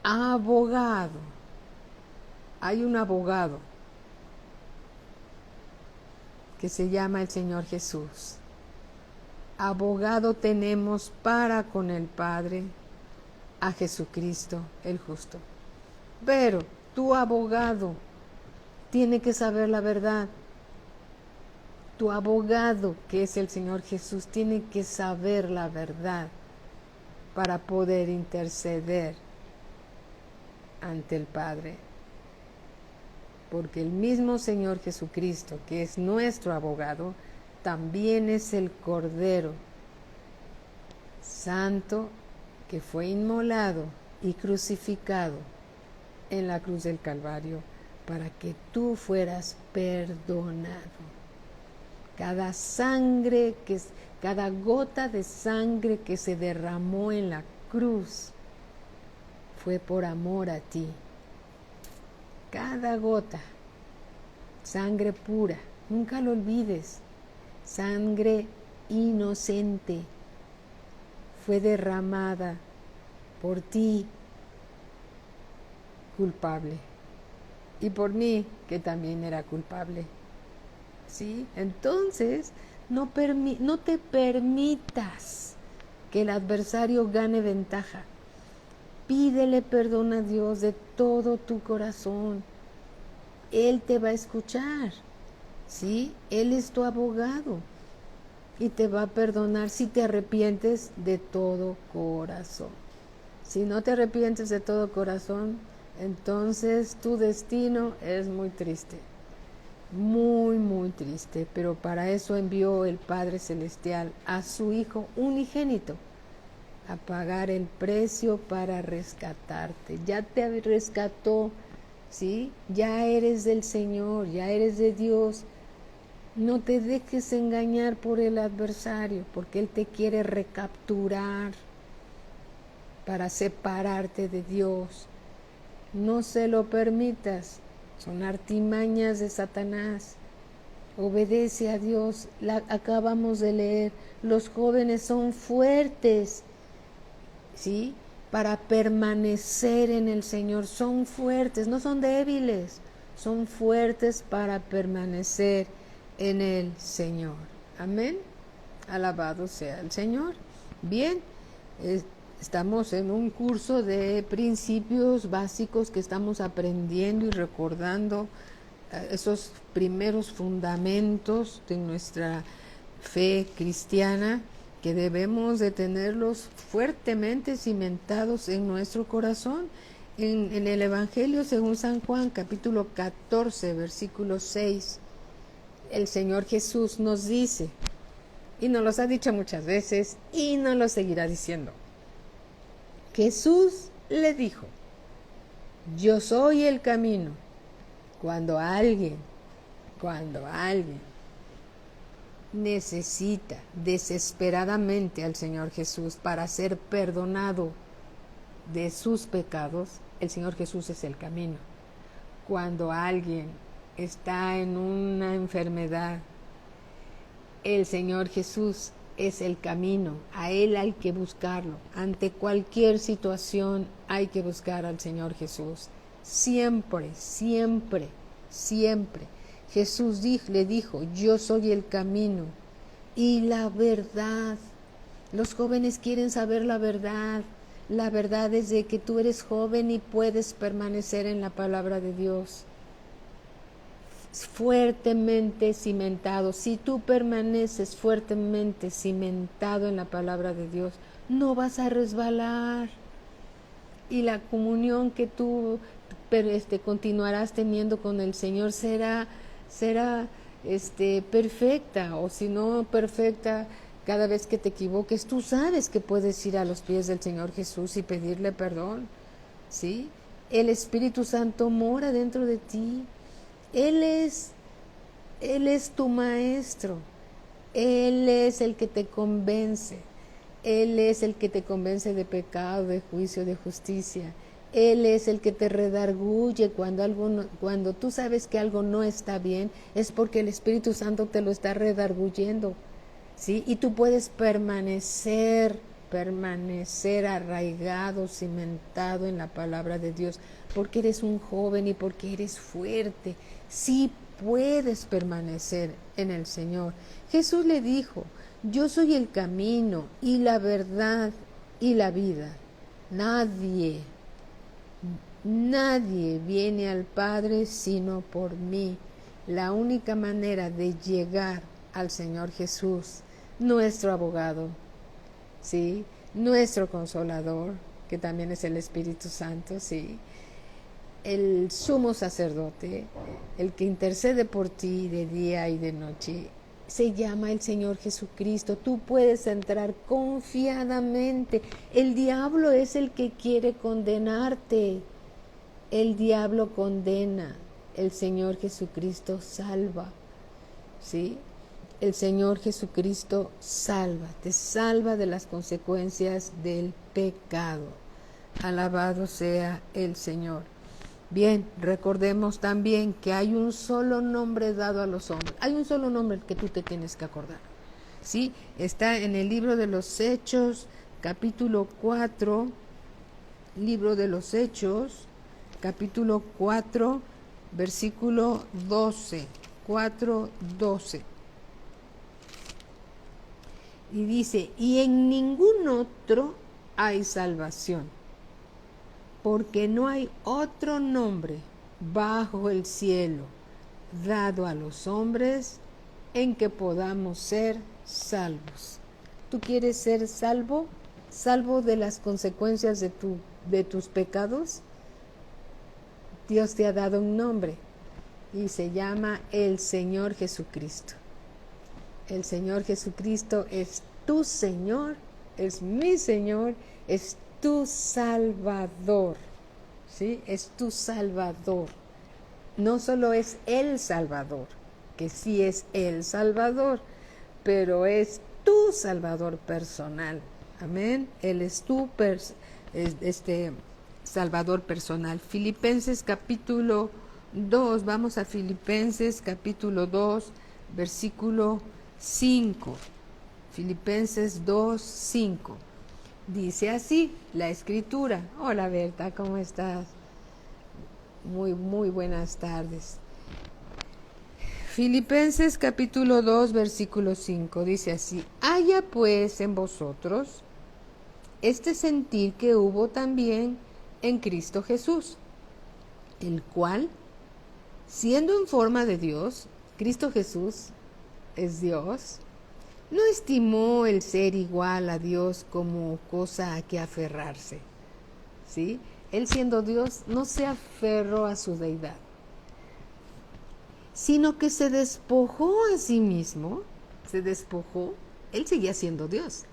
[SPEAKER 1] abogado, hay un abogado que se llama el Señor Jesús. Abogado tenemos para con el Padre, a Jesucristo el justo. Pero tu abogado tiene que saber la verdad. Tu abogado, que es el Señor Jesús, tiene que saber la verdad para poder interceder ante el Padre. Porque el mismo Señor Jesucristo, que es nuestro abogado, también es el Cordero Santo que fue inmolado y crucificado en la cruz del Calvario para que tú fueras perdonado. Cada gota de sangre que se derramó en la cruz fue por amor a ti. Cada gota, sangre pura, nunca lo olvides, sangre inocente, fue derramada por ti, culpable, y por mí, que también era culpable. ¿Sí? Entonces, no te permitas que el adversario gane ventaja. Pídele perdón a Dios de todo tu corazón. Él te va a escuchar, ¿sí? Él es tu abogado y te va a perdonar si te arrepientes de todo corazón. Si no te arrepientes de todo corazón, entonces tu destino es muy triste. Muy, muy triste, pero para eso envió el Padre Celestial a su Hijo unigénito, a pagar el precio para rescatarte. Ya te rescató, ¿sí? Ya eres del Señor, ya eres de Dios. No te dejes engañar por el adversario, porque Él te quiere recapturar para separarte de Dios. No se lo permitas. Son artimañas de Satanás. Obedece a Dios. Acabamos de leer. Los jóvenes son fuertes, ¿sí? Para permanecer en el Señor. Son fuertes, no son débiles. Son fuertes para permanecer en el Señor. Amén. Alabado sea el Señor. Bien, estamos en un curso de principios básicos que estamos aprendiendo y recordando esos primeros fundamentos de nuestra fe cristiana, que debemos de tenerlos fuertemente cimentados en nuestro corazón. En el Evangelio según San Juan, capítulo 14, versículo 6, el Señor Jesús nos dice, y nos los ha dicho muchas veces, y nos lo seguirá diciendo. Jesús le dijo, yo soy el camino. Cuando alguien necesita desesperadamente al Señor Jesús para ser perdonado de sus pecados, el Señor Jesús es el camino. Cuando alguien está en una enfermedad, el Señor Jesús es el camino. A Él hay que buscarlo. Ante cualquier situación hay que buscar al Señor Jesús. Siempre, siempre, siempre. Jesús le dijo, yo soy el camino y la verdad. Los jóvenes quieren saber la verdad. La verdad es de que tú eres joven y puedes permanecer en la palabra de Dios. Fuertemente cimentado. Si tú permaneces fuertemente cimentado en la palabra de Dios, no vas a resbalar. Y la comunión que tú continuarás teniendo con el Señor será perfecta, o si no perfecta, cada vez que te equivoques, tú sabes que puedes ir a los pies del Señor Jesús y pedirle perdón, ¿sí? El Espíritu Santo mora dentro de ti. Él es tu maestro. Él es el que te convence. Él es el que te convence de pecado, de juicio, de justicia. Él es el que te redarguye cuando tú sabes que algo no está bien, es porque el Espíritu Santo te lo está redarguyendo, ¿sí? Y tú puedes permanecer arraigado, cimentado en la palabra de Dios, porque eres un joven y porque eres fuerte. Sí puedes permanecer en el Señor. Jesús le dijo, yo soy el camino y la verdad y la vida. Nadie viene al Padre sino por mí. La única manera de llegar al Señor Jesús, nuestro abogado, ¿sí? Nuestro consolador, que también es el Espíritu Santo, ¿sí? El sumo sacerdote, el que intercede por ti de día y de noche, se llama el Señor Jesucristo. Tú puedes entrar confiadamente. El diablo es el que quiere condenarte. El diablo condena. El Señor Jesucristo salva. ¿Sí? El Señor Jesucristo salva. Te salva de las consecuencias del pecado. Alabado sea el Señor. Bien, recordemos también que hay un solo nombre dado a los hombres. Hay un solo nombre que tú te tienes que acordar. ¿Sí? Está en el libro de los Hechos, capítulo 4. Libro de los Hechos, capítulo 4, versículo 12. 4:12. Y dice, y en ningún otro hay salvación, porque no hay otro nombre bajo el cielo dado a los hombres en que podamos ser salvos. ¿Tú quieres ser salvo? ¿Salvo de las consecuencias de tus pecados? Dios te ha dado un nombre y se llama el Señor Jesucristo. El Señor Jesucristo es tu Señor es mi Señor, es tu Salvador, ¿sí? Es tu Salvador. No solo es el Salvador, que sí es el Salvador, pero es tu Salvador personal. Amén. Él es tu Salvador personal. Filipenses capítulo 2, vamos a Filipenses capítulo 2, versículo 5. Filipenses 2, 5. Dice así la escritura. Hola Berta, ¿cómo estás? Muy buenas tardes. Filipenses capítulo 2, versículo 5 dice así: haya pues en vosotros este sentir que hubo también en Cristo Jesús, el cual, siendo en forma de Dios, Cristo Jesús es Dios, no estimó el ser igual a Dios como cosa a que aferrarse, ¿sí? Él siendo Dios no se aferró a su deidad, sino que se despojó a sí mismo, él seguía siendo Dios,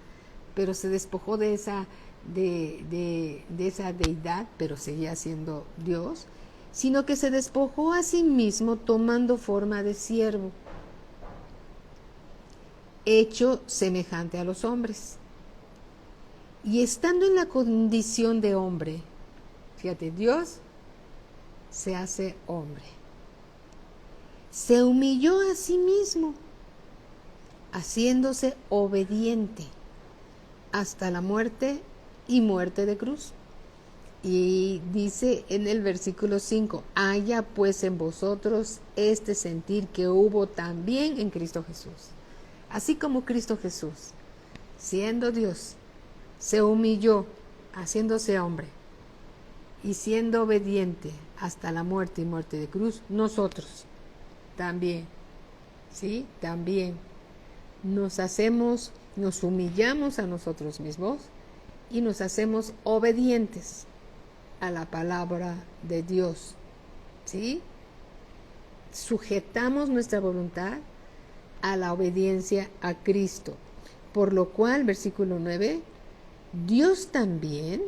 [SPEAKER 1] pero se despojó de esa deidad, pero seguía siendo Dios, sino que se despojó a sí mismo tomando forma de siervo, hecho semejante a los hombres. Y estando en la condición de hombre, fíjate, Dios se hace hombre. Se humilló a sí mismo, haciéndose obediente hasta la muerte y muerte de cruz. Y dice en el versículo 5, haya pues en vosotros este sentir que hubo también en Cristo Jesús. Así como Cristo Jesús, siendo Dios, se humilló, haciéndose hombre, y siendo obediente hasta la muerte y muerte de cruz, nosotros también, ¿sí? También nos humillamos a nosotros mismos y nos hacemos obedientes a la palabra de Dios, ¿sí? Sujetamos nuestra voluntad a la obediencia a Cristo, por lo cual, versículo 9, Dios también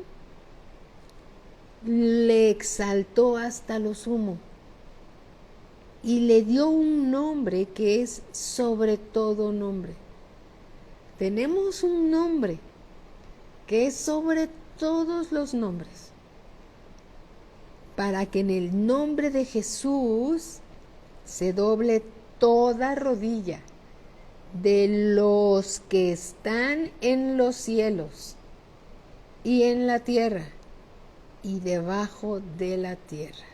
[SPEAKER 1] le exaltó hasta lo sumo y le dio un nombre que es sobre todo nombre. Tenemos un nombre que es sobre todos los nombres, para que en el nombre de Jesús se doble toda rodilla de los que están en los cielos y en la tierra y debajo de la tierra.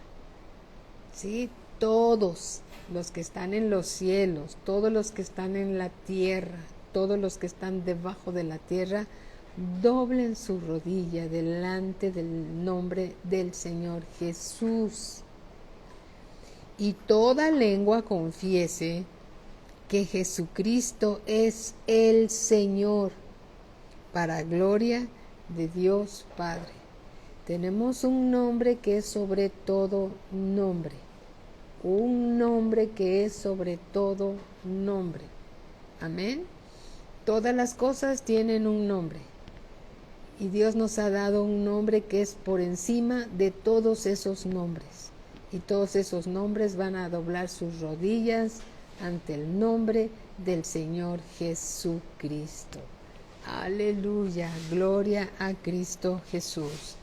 [SPEAKER 1] ¿Sí? Todos los que están en los cielos, todos los que están en la tierra, todos los que están debajo de la tierra, doblen su rodilla delante del nombre del Señor Jesús. Y toda lengua confiese que Jesucristo es el Señor, para gloria de Dios Padre. Tenemos un nombre que es sobre todo nombre. Un nombre que es sobre todo nombre. Amén. Todas las cosas tienen un nombre. Y Dios nos ha dado un nombre que es por encima de todos esos nombres. Y todos esos nombres van a doblar sus rodillas ante el nombre del Señor Jesucristo. Aleluya, gloria a Cristo Jesús.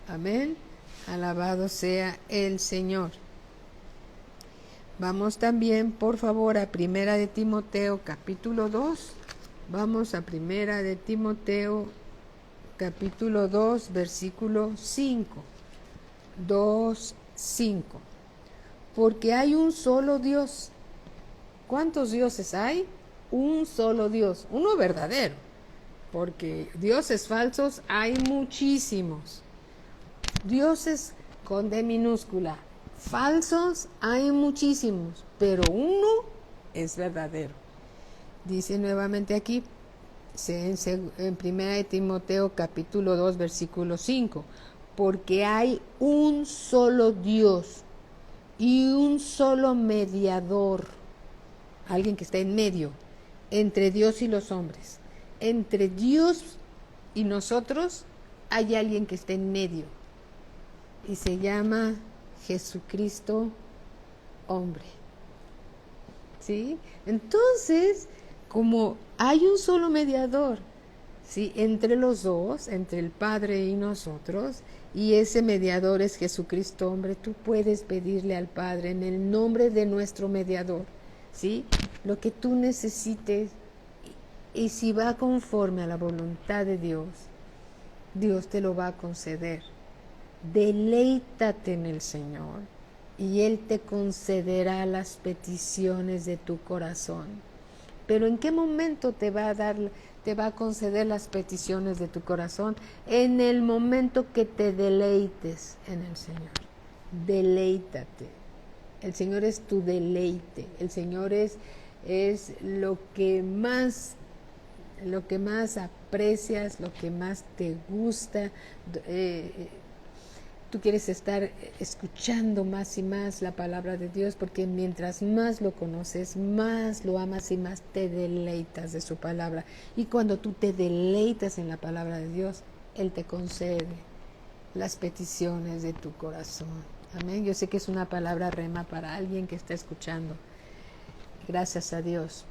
[SPEAKER 1] Amén. Alabado sea el Señor. Vamos también, por favor, a Primera de Timoteo, capítulo 2. Vamos a Primera de Timoteo, capítulo 2, versículo 5. 2, 5. Porque hay un solo Dios. ¿Cuántos dioses hay? Un solo Dios, uno verdadero. Porque dioses falsos hay muchísimos. Dioses con D minúscula. Falsos hay muchísimos, pero uno es verdadero. Dice nuevamente aquí, en 1 Timoteo capítulo 2, versículo 5, porque hay un solo Dios y un solo mediador, alguien que está en medio, entre Dios y los hombres, entre Dios y nosotros, hay alguien que está en medio y se llama Jesucristo hombre. ¿Sí? Entonces, como hay un solo mediador, ¿sí?, entre los dos, entre el Padre y nosotros, y ese mediador es Jesucristo hombre, tú puedes pedirle al Padre en el nombre de nuestro mediador, ¿sí?, lo que tú necesites, y si va conforme a la voluntad de Dios, Dios te lo va a conceder. Deleítate en el Señor y Él te concederá las peticiones de tu corazón. Pero ¿en qué momento te va a conceder las peticiones de tu corazón? En el momento que te deleites en el Señor. Deleítate. El Señor es tu deleite. El Señor es lo que más aprecias, lo que más te gusta. Tú quieres estar escuchando más y más la palabra de Dios, porque mientras más lo conoces, más lo amas y más te deleitas de su palabra. Y cuando tú te deleitas en la palabra de Dios, Él te concede las peticiones de tu corazón. Amén. Yo sé que es una palabra rema para alguien que está escuchando. Gracias a Dios.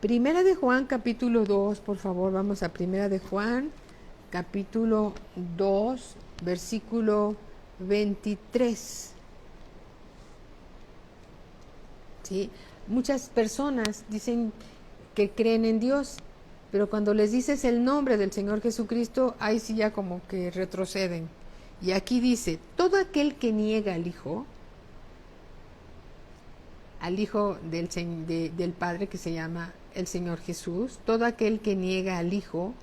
[SPEAKER 1] Primera de Juan, capítulo 2, por favor, vamos a Primera de Juan, capítulo 2, versículo 23. ¿Sí? Muchas personas dicen que creen en Dios, pero cuando les dices el nombre del Señor Jesucristo, ahí sí ya como que retroceden. Y aquí dice, todo aquel que niega al Hijo del Padre, que se llama el Señor Jesús, todo aquel que niega al Hijo,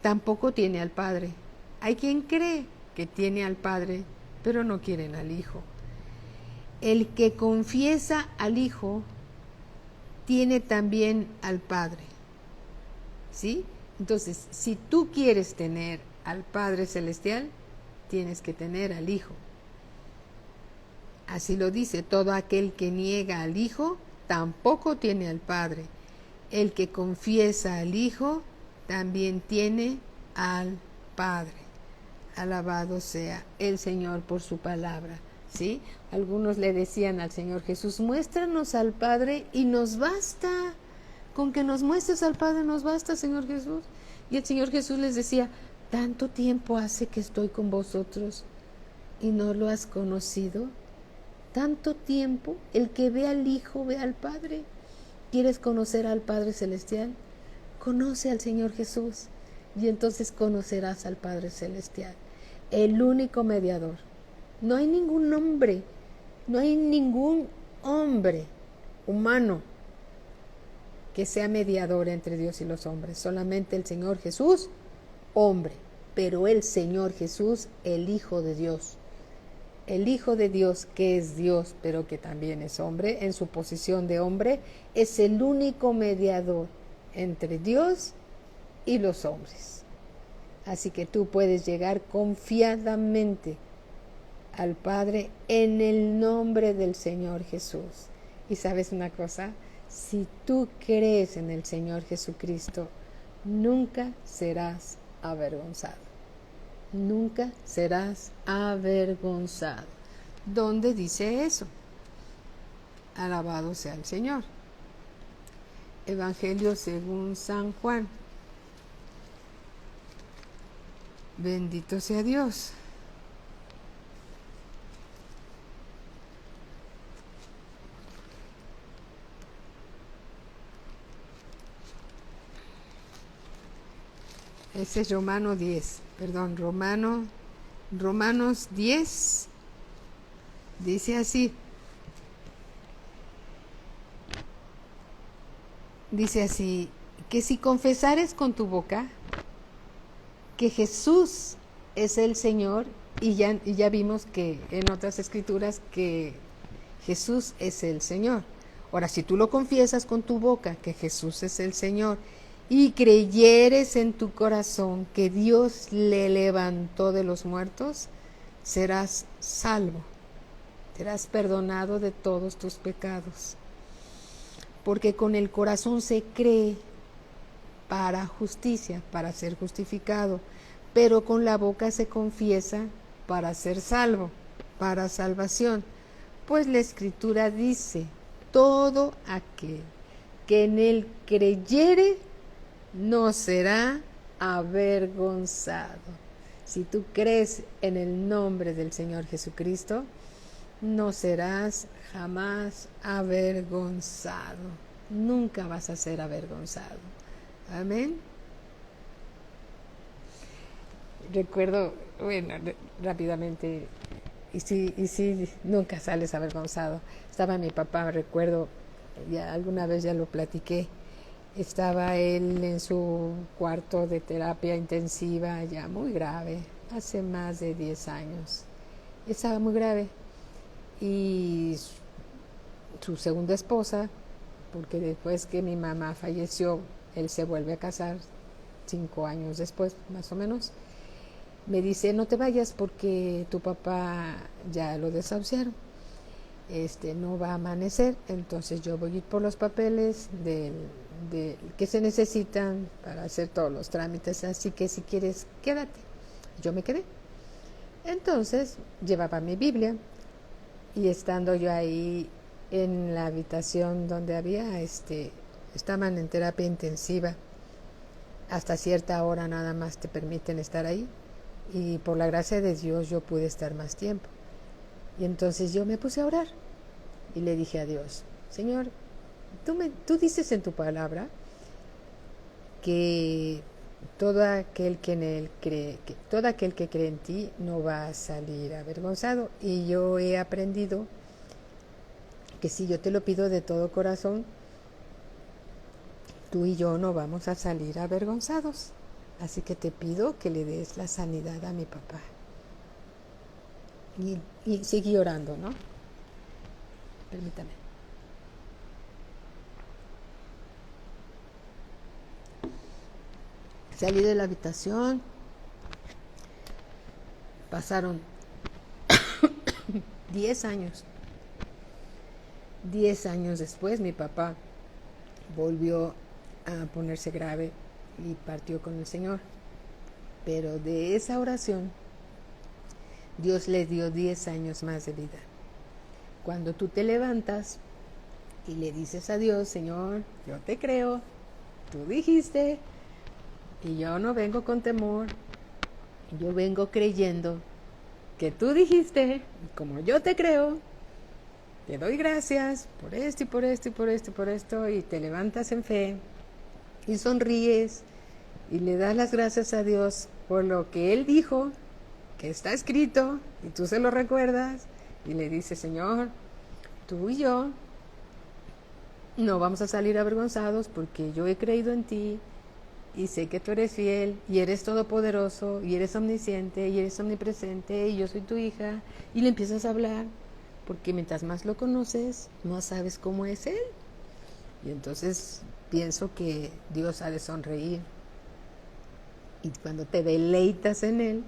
[SPEAKER 1] tampoco tiene al Padre. Hay quien cree que tiene al Padre, pero no quieren al Hijo. El que confiesa al Hijo, tiene también al Padre. ¿Sí? Entonces, si tú quieres tener al Padre Celestial, tienes que tener al Hijo. Así lo dice, todo aquel que niega al Hijo, tampoco tiene al Padre. El que confiesa al Hijo, también tiene al Padre. Alabado sea el Señor por su palabra. ¿Sí? Algunos le decían al Señor Jesús, muéstranos al Padre y nos basta. Con que nos muestres al Padre nos basta, Señor Jesús. Y el Señor Jesús les decía, tanto tiempo hace que estoy con vosotros y no lo has conocido. Tanto tiempo, el que ve al Hijo ve al Padre. ¿Quieres conocer al Padre Celestial? Conoce al Señor Jesús y entonces conocerás al Padre Celestial, el único mediador. No hay ningún hombre, no hay ningún hombre humano que sea mediador entre Dios y los hombres. Solamente el Señor Jesús, hombre, pero el Señor Jesús, el Hijo de Dios. El Hijo de Dios, que es Dios, pero que también es hombre, en su posición de hombre, es el único mediador entre Dios y los hombres. Así que tú puedes llegar confiadamente al Padre en el nombre del Señor Jesús. Y sabes una cosa, si tú crees en el Señor Jesucristo, nunca serás avergonzado. Nunca serás avergonzado. ¿Dónde dice eso? Alabado sea el Señor. Evangelio según San Juan. Bendito sea Dios. Ese es Romanos 10, dice así. Dice así, que si confesares con tu boca que Jesús es el Señor, y ya vimos que en otras escrituras que Jesús es el Señor. Ahora, si tú lo confiesas con tu boca que Jesús es el Señor y creyeres en tu corazón que Dios le levantó de los muertos, serás salvo, serás perdonado de todos tus pecados. Porque con el corazón se cree para justicia, para ser justificado, pero con la boca se confiesa para ser salvo, para salvación. Pues la Escritura dice, todo aquel que en él creyere no será avergonzado. Si tú crees en el nombre del Señor Jesucristo, no serás jamás avergonzado. Nunca vas a ser avergonzado. Amén. Recuerdo, bueno, rápidamente, y si nunca sales avergonzado. Estaba mi papá, recuerdo, ya alguna vez ya lo platiqué, estaba él en su cuarto de terapia intensiva, ya muy grave, hace más de 10 años. Estaba muy grave. Y su segunda esposa, porque después que mi mamá falleció, él se vuelve a casar 5 años después, más o menos. Me dice, no te vayas porque tu papá ya lo desahuciaron. No va a amanecer, entonces yo voy a ir por los papeles que se necesitan para hacer todos los trámites, así que si quieres, quédate. Yo me quedé. Entonces llevaba mi Biblia y estando yo ahí en la habitación donde había, estaban en terapia intensiva, hasta cierta hora nada más te permiten estar ahí, y por la gracia de Dios yo pude estar más tiempo. Y entonces yo me puse a orar y le dije a Dios, Señor, tú dices en tu palabra que todo aquel que en él cree, todo aquel que cree en ti no va a salir avergonzado. Y yo he aprendido que si yo te lo pido de todo corazón, tú y yo no vamos a salir avergonzados. Así que te pido que le des la sanidad a mi papá. Y seguí orando, ¿no? Permítame. Salí de la habitación. Pasaron 10 años. 10 años después mi papá volvió a ponerse grave y partió con el Señor. Pero de esa oración, Dios le dio 10 años más de vida. Cuando tú te levantas y le dices a Dios, Señor, yo te creo, tú dijiste, y yo no vengo con temor, yo vengo creyendo que tú dijiste, y como yo te creo, te doy gracias por esto y por esto y por esto y por esto, y te levantas en fe y sonríes y le das las gracias a Dios por lo que Él dijo, que está escrito, y tú se lo recuerdas, y le dices, Señor, tú y yo no vamos a salir avergonzados porque yo he creído en ti y sé que tú eres fiel y eres todopoderoso y eres omnisciente y eres omnipresente y yo soy tu hija, y le empiezas a hablar, porque mientras más lo conoces, más sabes cómo es Él. Y entonces pienso que Dios ha de sonreír, y cuando te deleitas en Él,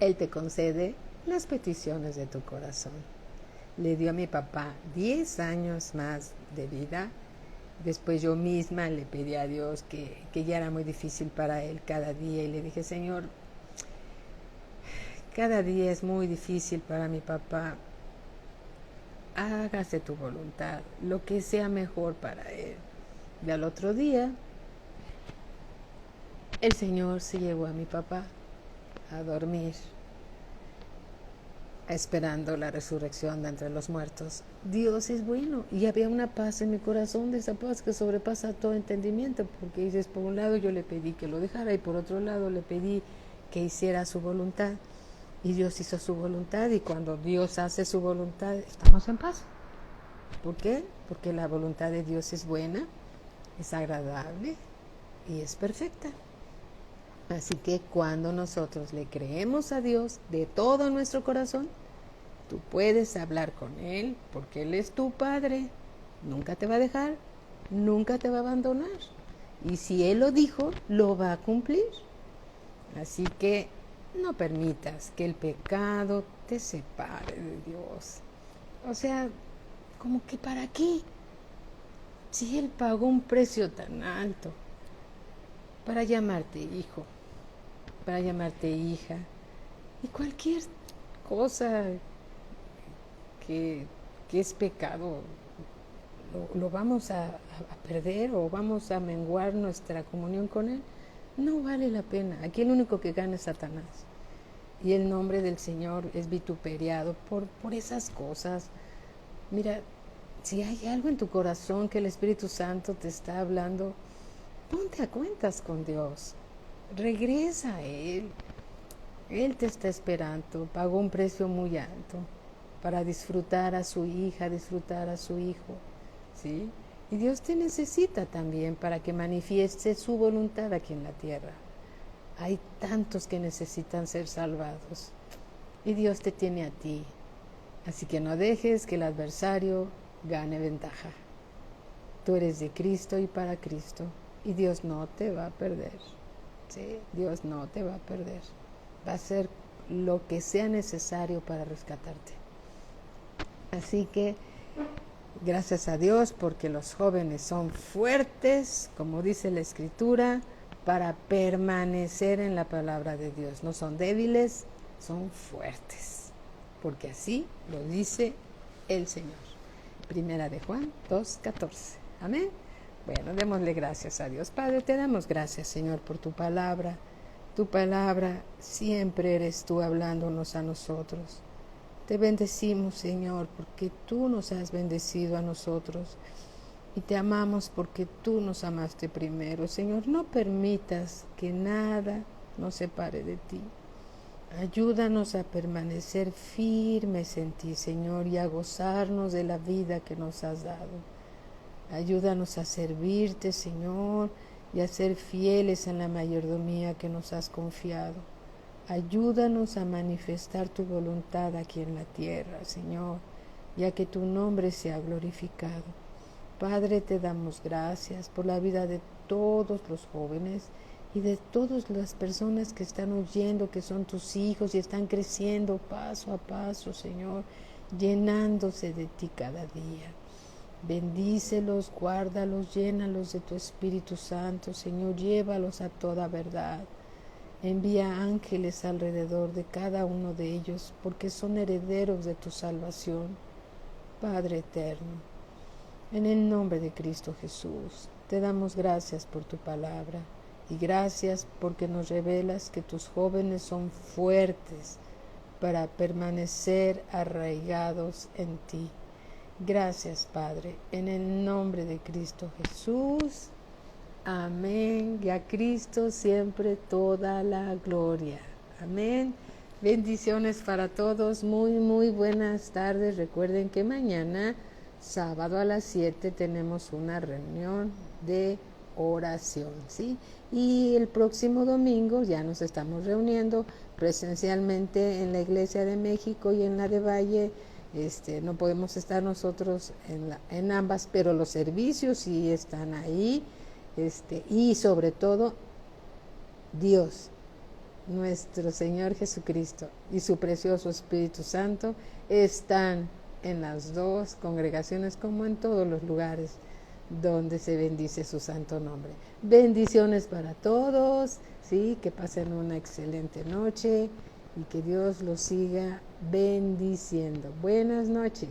[SPEAKER 1] Él te concede las peticiones de tu corazón. Le dio a mi papá 10 años más de vida. Después yo misma le pedí a Dios que ya era muy difícil para él cada día, y le dije, Señor, cada día es muy difícil para mi papá, hágase tu voluntad, lo que sea mejor para él. Y al otro día, el Señor se llevó a mi papá a dormir, esperando la resurrección de entre los muertos. Dios es bueno, y había una paz en mi corazón, de esa paz que sobrepasa todo entendimiento, porque dices, por un lado yo le pedí que lo dejara y por otro lado le pedí que hiciera su voluntad, y Dios hizo su voluntad, y cuando Dios hace su voluntad estamos en paz. ¿Por qué? Porque la voluntad de Dios es buena, es agradable y es perfecta. Así que cuando nosotros le creemos a Dios de todo nuestro corazón, tú puedes hablar con Él, porque Él es tu Padre, nunca te va a dejar, nunca te va a abandonar. Y si Él lo dijo, lo va a cumplir. Así que no permitas que el pecado te separe de Dios. O sea, como que ¿para qué? Si Él pagó un precio tan alto. para llamarte hijo, para llamarte hija, y cualquier cosa que es pecado, lo vamos a perder o vamos a menguar nuestra comunión con Él. No vale la pena. Aquí el único que gana es Satanás. Y el nombre del Señor es vituperiado por esas cosas. Mira, si hay algo en tu corazón que el Espíritu Santo te está hablando, ponte a cuentas con Dios. Regresa a Él. Él te está esperando. Pagó un precio muy alto para disfrutar a su hija, disfrutar a su hijo, ¿sí? Y Dios te necesita también para que manifieste su voluntad aquí en la tierra. Hay tantos que necesitan ser salvados y Dios te tiene a ti. Así que no dejes que el adversario gane ventaja. Tú eres de Cristo y para Cristo y Dios no te va a perder. ¿Sí? Dios no te va a perder. Va a hacer lo que sea necesario para rescatarte. Así que gracias a Dios porque los jóvenes son fuertes, como dice la Escritura, para permanecer en la palabra de Dios. No son débiles, son fuertes, porque así lo dice el Señor. Primera de Juan 2:14. Amén. Bueno, démosle gracias a Dios. Padre, te damos gracias, Señor, por tu palabra. Tu palabra siempre eres tú hablándonos a nosotros. Te bendecimos, Señor, porque tú nos has bendecido a nosotros y te amamos porque tú nos amaste primero. Señor, no permitas que nada nos separe de ti. Ayúdanos a permanecer firmes en ti, Señor, y a gozarnos de la vida que nos has dado. Ayúdanos a servirte, Señor, y a ser fieles en la mayordomía que nos has confiado. Ayúdanos a manifestar tu voluntad aquí en la tierra, Señor, y a que tu nombre sea glorificado. Padre, te damos gracias por la vida de todos los jóvenes y de todas las personas que están oyendo, que son tus hijos y están creciendo paso a paso, Señor, llenándose de ti cada día. Bendícelos, guárdalos, llénalos de tu Espíritu Santo, Señor, llévalos a toda verdad. Envía ángeles alrededor de cada uno de ellos, porque son herederos de tu salvación. Padre eterno, en el nombre de Cristo Jesús, te damos gracias por tu palabra y gracias porque nos revelas que tus jóvenes son fuertes para permanecer arraigados en ti. Gracias, Padre, en el nombre de Cristo Jesús. Amén. Y a Cristo siempre toda la gloria. Amén. Bendiciones para todos. Muy, muy buenas tardes. Recuerden que mañana, sábado a las 7, tenemos una reunión de oración, ¿sí? Y el próximo domingo ya nos estamos reuniendo presencialmente en la Iglesia de México y en la de Valle. No podemos estar nosotros en ambas, pero los servicios sí están ahí. Y sobre todo Dios, nuestro Señor Jesucristo y su precioso Espíritu Santo están en las dos congregaciones como en todos los lugares donde se bendice su santo nombre. Bendiciones para todos, sí, que pasen una excelente noche y que Dios los siga bendiciendo. Buenas noches.